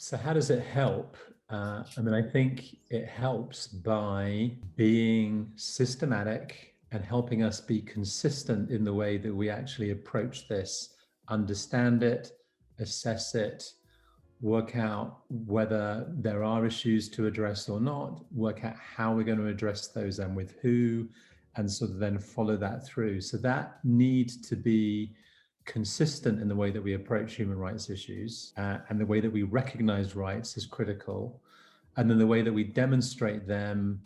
So how does it help? I think it helps by being systematic and helping us be consistent in the way that we actually approach this, understand it, assess it, work out whether there are issues to address or not, work out how we're going to address those and with who, and sort of then follow that through. So that need to be consistent in the way that we approach human rights issues, and the way that we recognize rights is critical. And then the way that we demonstrate them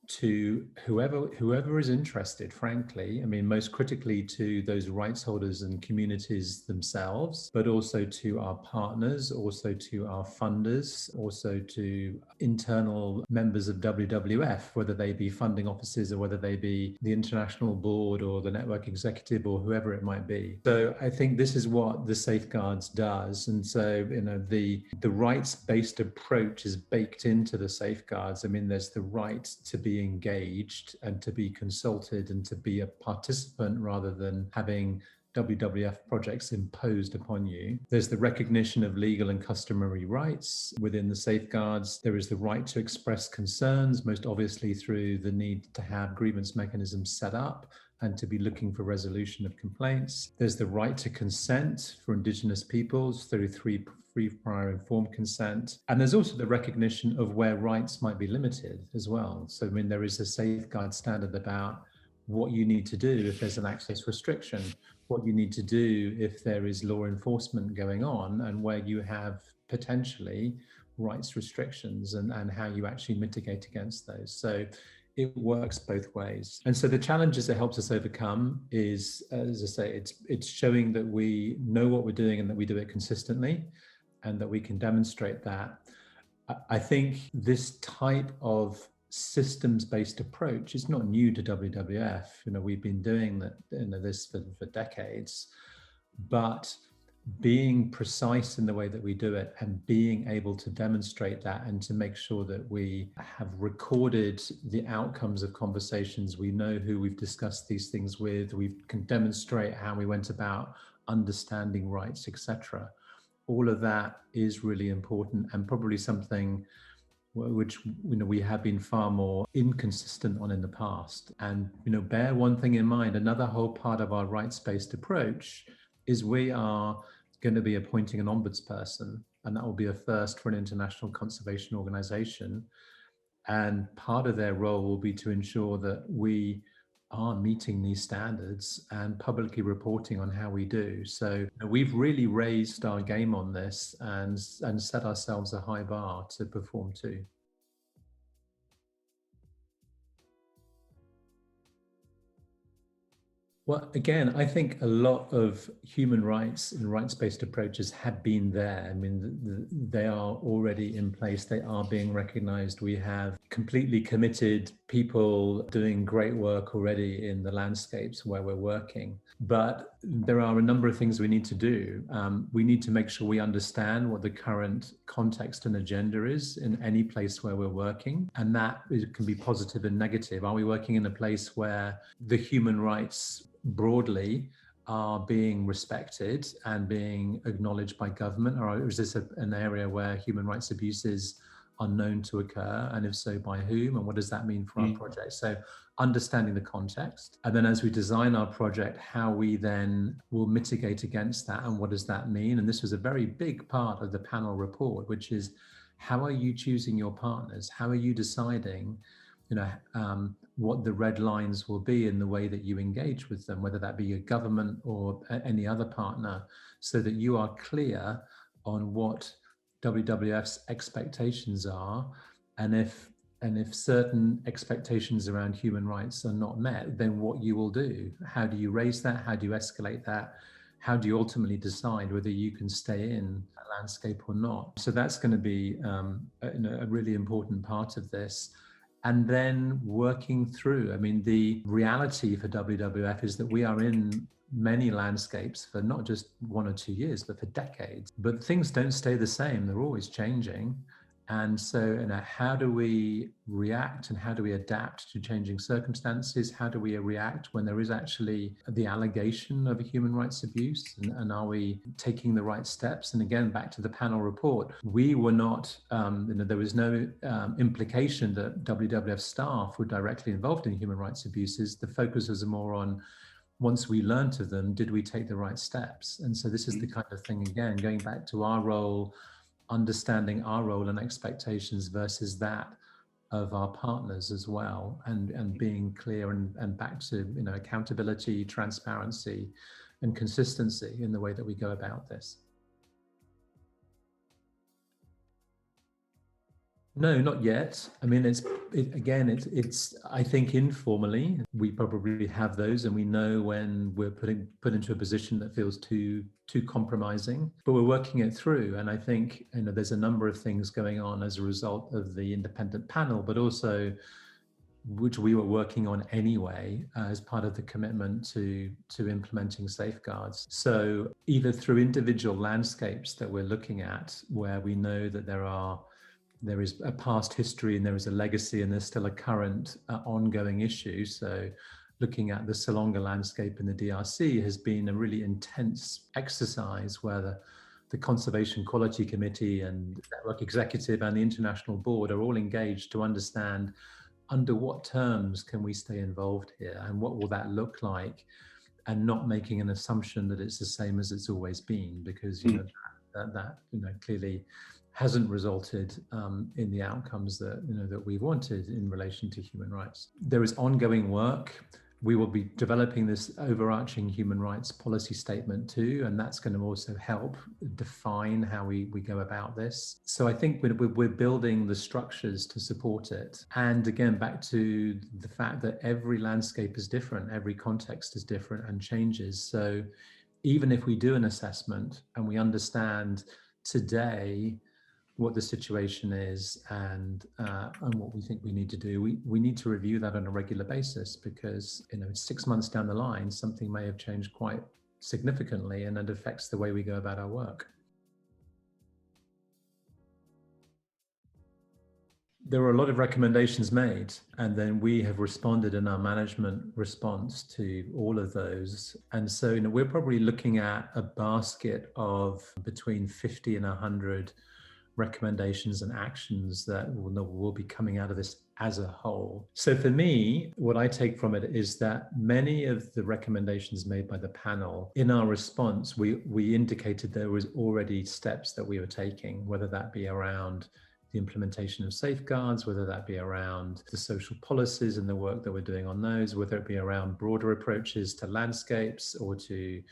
to whoever is interested, frankly. Most critically to those rights holders and communities themselves, but also to our partners, also to our funders, also to internal members of WWF, whether they be funding offices or whether they be the international board or the network executive or whoever it might be. So I think this is what the safeguards does. And so, the rights-based approach is baked into the safeguards. There's the right to be engaged and to be consulted and to be a participant rather than having WWF projects imposed upon you. There's the recognition of legal and customary rights within the safeguards. There is the right to express concerns, most obviously through the need to have grievance mechanisms set up and to be looking for resolution of complaints. There's the right to consent for Indigenous peoples through free prior informed consent. And there's also the recognition of where rights might be limited as well. So, there is a safeguard standard about what you need to do if there's an access restriction, what you need to do if there is law enforcement going on, and where you have potentially rights restrictions and how you actually mitigate against those. So it works both ways. And so the challenges it helps us overcome is, as I say, it's showing that we know what we're doing and that we do it consistently and that we can demonstrate that. I think this type of systems-based approach is not new to WWF. We've been doing that, this for decades, but being precise in the way that we do it and being able to demonstrate that and to make sure that we have recorded the outcomes of conversations, we know who we've discussed these things with, we can demonstrate how we went about understanding rights, etc. All of that is really important and probably something which we have been far more inconsistent on in the past. And bear one thing in mind, another whole part of our rights-based approach is we are going to be appointing an ombudsperson, and that will be a first for an international conservation organization. And part of their role will be to ensure that we are meeting these standards and publicly reporting on how we do. So we've really raised our game on this and set ourselves a high bar to perform to. Well, again, I think a lot of human rights and rights-based approaches have been there. They are already in place. They are being recognized. We have completely committed people doing great work already in the landscapes where we're working. But there are a number of things we need to do. We need to make sure we understand what the current context and agenda is in any place where we're working. And that can be positive and negative. Are we working in a place where the human rights broadly are being respected and being acknowledged by government, or is this an area where human rights abuses are known to occur, and if so, by whom, and what does that mean for our project? So understanding the context, and then as we design our project, how we then will mitigate against that, and what does that mean? And this was a very big part of the panel report, which is how are you choosing your partners? How are you deciding what the red lines will be in the way that you engage with them, whether that be your government or any other partner, so that you are clear on what WWF's expectations are, and if certain expectations around human rights are not met, then what you will do. How do you raise that? How do you escalate that? How do you ultimately decide whether you can stay in that landscape or not? So that's going to be a really important part of this. And then working through, the reality for WWF is that we are in many landscapes for not just 1 or 2 years, but for decades. But things don't stay the same. They're always changing. And so, how do we react and how do we adapt to changing circumstances? How do we react when there is actually the allegation of a human rights abuse? And are we taking the right steps? And again, back to the panel report, we were not, there was no implication that WWF staff were directly involved in human rights abuses. The focus was more on, once we learned of them, did we take the right steps? And so this is the kind of thing, again, going back to our role, understanding our role and expectations versus that of our partners as well, and being clear and back to accountability, transparency, and consistency in the way that we go about this. No, not yet. I mean, it's I think informally we probably have those, and we know when we're put into a position that feels too compromising, but we're working it through. And I think there's a number of things going on as a result of the independent panel, but also which we were working on anyway as part of the commitment to implementing safeguards. So either through individual landscapes that we're looking at, where we know that there is a past history and there is a legacy and there's still a current ongoing issue. So looking at the Salonga landscape in the DRC has been a really intense exercise where the Conservation Quality Committee and Network Executive and the International Board are all engaged to understand under what terms can we stay involved here and what will that look like, and not making an assumption that it's the same as it's always been, because that clearly hasn't resulted in the outcomes that we wanted in relation to human rights. There is ongoing work. We will be developing this overarching human rights policy statement too, and that's going to also help define how we go about this. So I think we're building the structures to support it. And again, back to the fact that every landscape is different, every context is different and changes. So even if we do an assessment and we understand today what the situation is and what we think we need to do, we need to review that on a regular basis, because 6 months down the line, something may have changed quite significantly, and it affects the way we go about our work. There were a lot of recommendations made, and then we have responded in our management response to all of those. And so we're probably looking at a basket of between 50 and 100 recommendations and actions that will be coming out of this as a whole. So for me, what I take from it is that many of the recommendations made by the panel, in our response, we indicated there was already steps that we were taking, whether that be around the implementation of safeguards, whether that be around the social policies and the work that we're doing on those, whether it be around broader approaches to landscapes or to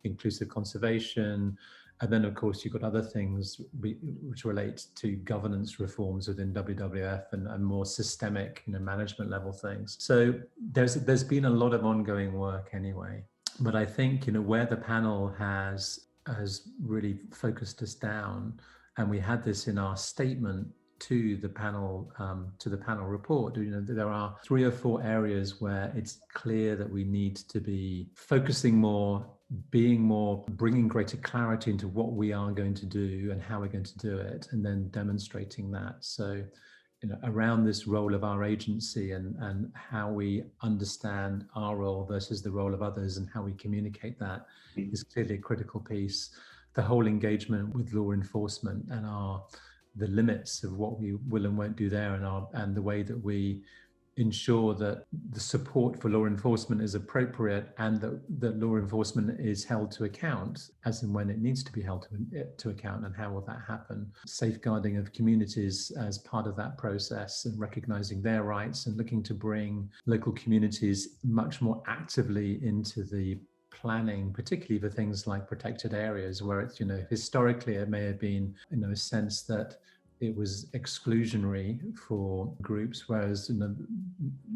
inclusive conservation. And then, of course, you've got other things which relate to governance reforms within WWF and more systemic, management level things. So there's been a lot of ongoing work anyway. But I think, where the panel has really focused us down, and we had this in our statement to the panel report, there are 3 or 4 areas where it's clear that we need to be focusing more, being more, bringing greater clarity into what we are going to do and how we're going to do it, and then demonstrating that. So, around this role of our agency and how we understand our role versus the role of others and how we communicate that is clearly a critical piece. The whole engagement with law enforcement and the limits of what we will and won't do there, and the way that we ensure that the support for law enforcement is appropriate, and that law enforcement is held to account as and when it needs to be held to account, and how will that happen. Safeguarding of communities as part of that process, and recognizing their rights, and looking to bring local communities much more actively into the planning, particularly for things like protected areas, where it's, historically it may have been, a sense that it was exclusionary for groups, whereas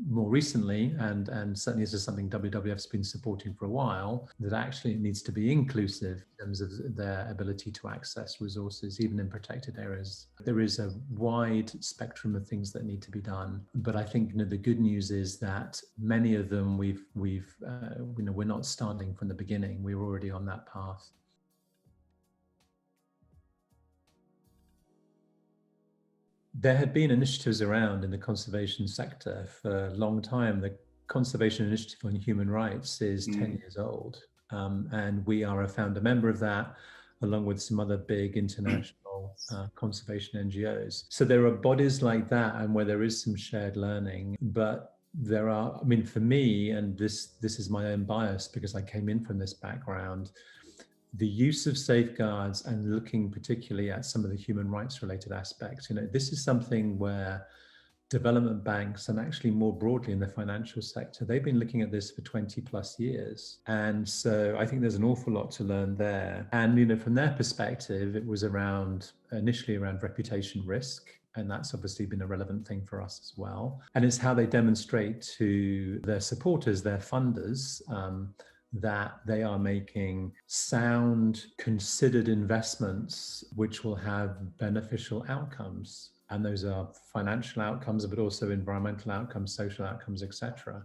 more recently, and certainly this is something WWF's been supporting for a while, that actually it needs to be inclusive in terms of their ability to access resources, even in protected areas. There is a wide spectrum of things that need to be done, but I think the good news is that many of them we're not starting from the beginning. We're already on that path. there had been initiatives around in the conservation sector for a long time. The Conservation Initiative on Human Rights is 10 years old, and we are a founder member of that, along with some other big international conservation NGOs. So there are bodies like that, and where there is some shared learning, but there are, I mean, for me, and this is my own bias because I came in from this background, the use of safeguards and looking particularly at some of the human rights related aspects, this is something where development banks and actually more broadly in the financial sector, they've been looking at this for 20 plus years. And so I think there's an awful lot to learn there. And, from their perspective, it was initially around reputation risk. And that's obviously been a relevant thing for us as well. And it's how they demonstrate to their supporters, their funders, that they are making sound, considered investments which will have beneficial outcomes. And those are financial outcomes, but also environmental outcomes, social outcomes, etc.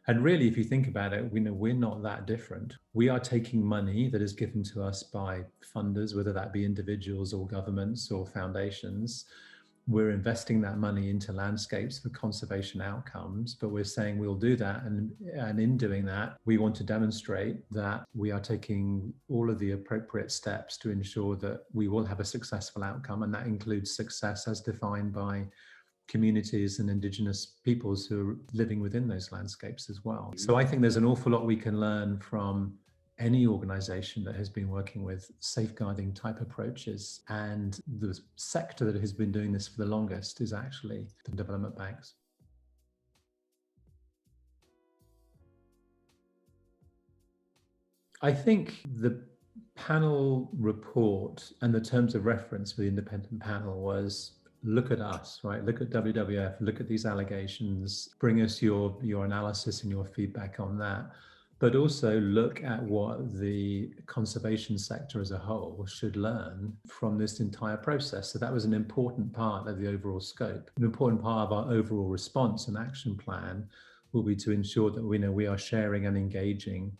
And really, if you think about it, we're not that different. We are taking money that is given to us by funders, whether that be individuals or governments or foundations. We're investing that money into landscapes for conservation outcomes, but we're saying we'll do that. And in doing that, we want to demonstrate that we are taking all of the appropriate steps to ensure that we will have a successful outcome. And that includes success as defined by communities and indigenous peoples who are living within those landscapes as well. So I think there's an awful lot we can learn from any organization that has been working with safeguarding type approaches. And the sector that has been doing this for the longest is actually the development banks. I think the panel report and the terms of reference for the independent panel was, look at us, right? Look at WWF, look at these allegations, bring us your analysis and your feedback on that. But also look at what the conservation sector as a whole should learn from this entire process. So that was an important part of the overall scope. An important part of our overall response and action plan will be to ensure that we are sharing and engaging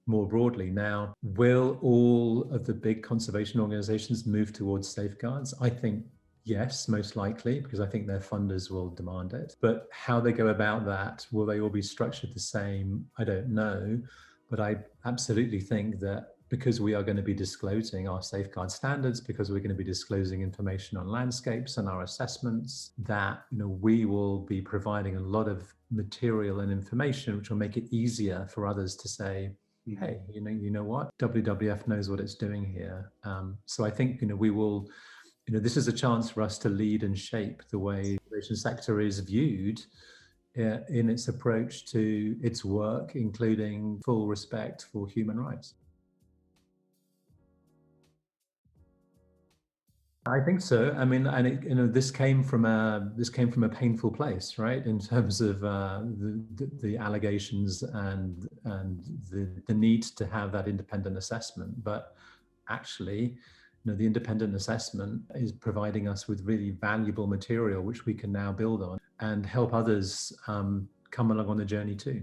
more broadly. Now, will all of the big conservation organizations move towards safeguards? I think yes, most likely, because I think their funders will demand it. But how they go about that, will they all be structured the same? I don't know. But I absolutely think that because we are going to be disclosing our safeguard standards, because we're going to be disclosing information on landscapes and our assessments, that we will be providing a lot of material and information which will make it easier for others to say, hey, you know what? WWF knows what it's doing here. So I think we will. This is a chance for us to lead and shape the way the conservation sector is viewed in its approach to its work, including full respect for human rights. I think so. I mean, and this came from a painful place, right? In terms of the allegations and the need to have that independent assessment, but actually, the independent assessment is providing us with really valuable material, which we can now build on and help others come along on the journey too.